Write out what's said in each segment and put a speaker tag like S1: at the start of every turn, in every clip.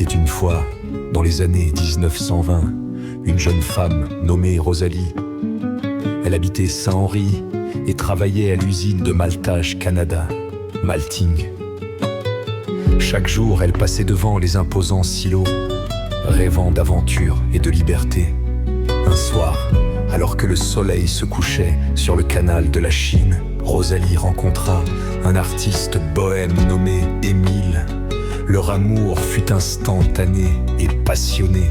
S1: était une fois, dans les années 1920, une jeune femme nommée Rosalie. Elle habitait Saint-Henri et travaillait à l'usine de maltage Canada, Malting. Chaque jour, elle passait devant les imposants silos, rêvant d'aventure et de liberté. Un soir, alors que le soleil se couchait sur le canal de la Chine, Rosalie rencontra un artiste bohème nommé Émile. Leur amour fut instantané et passionné.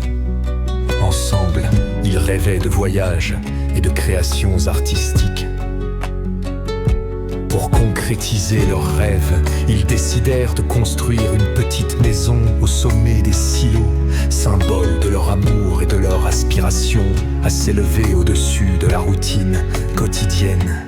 S1: Ensemble, ils rêvaient de voyages et de créations artistiques. Pour concrétiser leurs rêves, ils décidèrent de construire une petite maison au sommet des silos, symbole de leur amour et de leur aspiration à s'élever au-dessus de la routine quotidienne.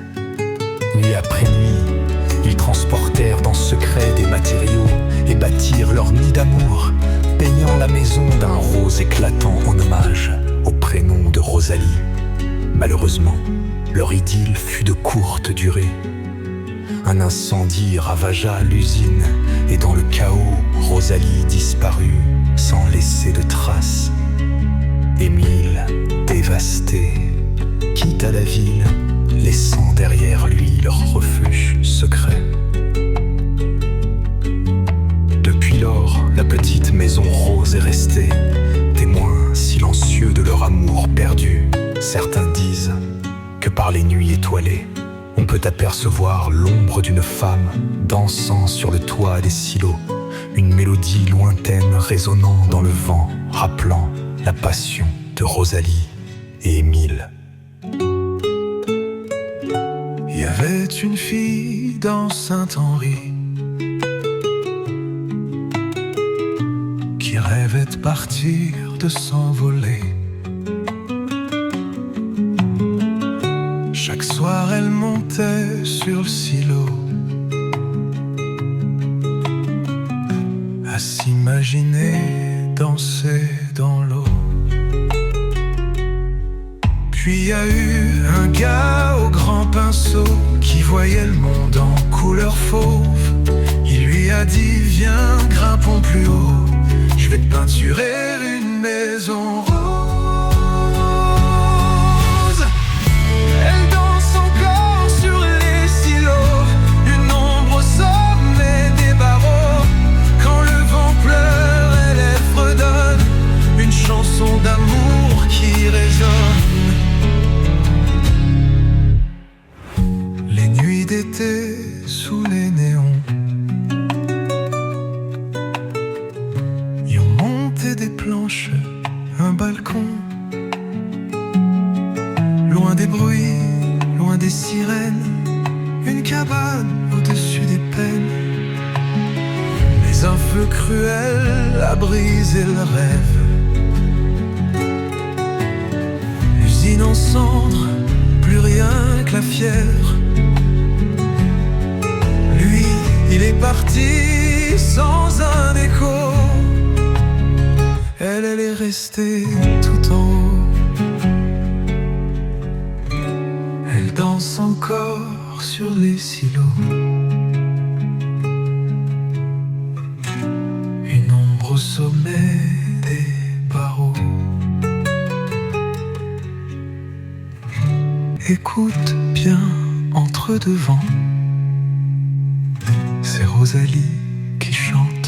S1: Nuit après nuit, ils transportèrent dans secret des matériaux et bâtirent leur nid d'amour, peignant la maison d'un rose éclatant en hommage au prénom de Rosalie. Malheureusement, leur idylle fut de courte durée. Un incendie ravagea l'usine et dans le chaos, Rosalie disparut sans laisser de traces. Émile, dévasté, quitta la ville, laissant derrière lui leur refuge secret. Depuis lors, la petite maison rose est restée, témoin silencieux de leur amour perdu. Certains disent que par les nuits étoilées, on peut apercevoir l'ombre d'une femme dansant sur le toit des silos, une mélodie lointaine résonnant dans le vent, rappelant la passion de Rosalie et Émile.
S2: Il y avait une fille dans Saint-Henri qui rêvait de partir, de s'envoler. Chaque soir elle montait sur le silo à s'imaginer danser dans l'eau. Puis il y a eu un gars au grand pinceau qui voyait le monde en couleur fauve. Il lui a dit viens, grimpons plus haut, je vais te peinturer une maison rose. Elle danse encore sur les silos, une ombre au sommet des barreaux. Quand le vent pleure et elle fredonne une chanson d'amour qui résonne. Les nuits d'été sous les néons, ils ont monté des planches, un balcon. Loin des bruits, loin des sirènes, une cabane au-dessus des peines. Mais un feu cruel a brisé le rêve. L'usine en cendres, plus rien que la fièvre. Lui, il est parti sans un écho. Elle est restée tout en haut. Elle danse encore sur les silos, une ombre au sommet des barreaux. Écoute bien, entre deux vents, c'est Rosalie qui chante.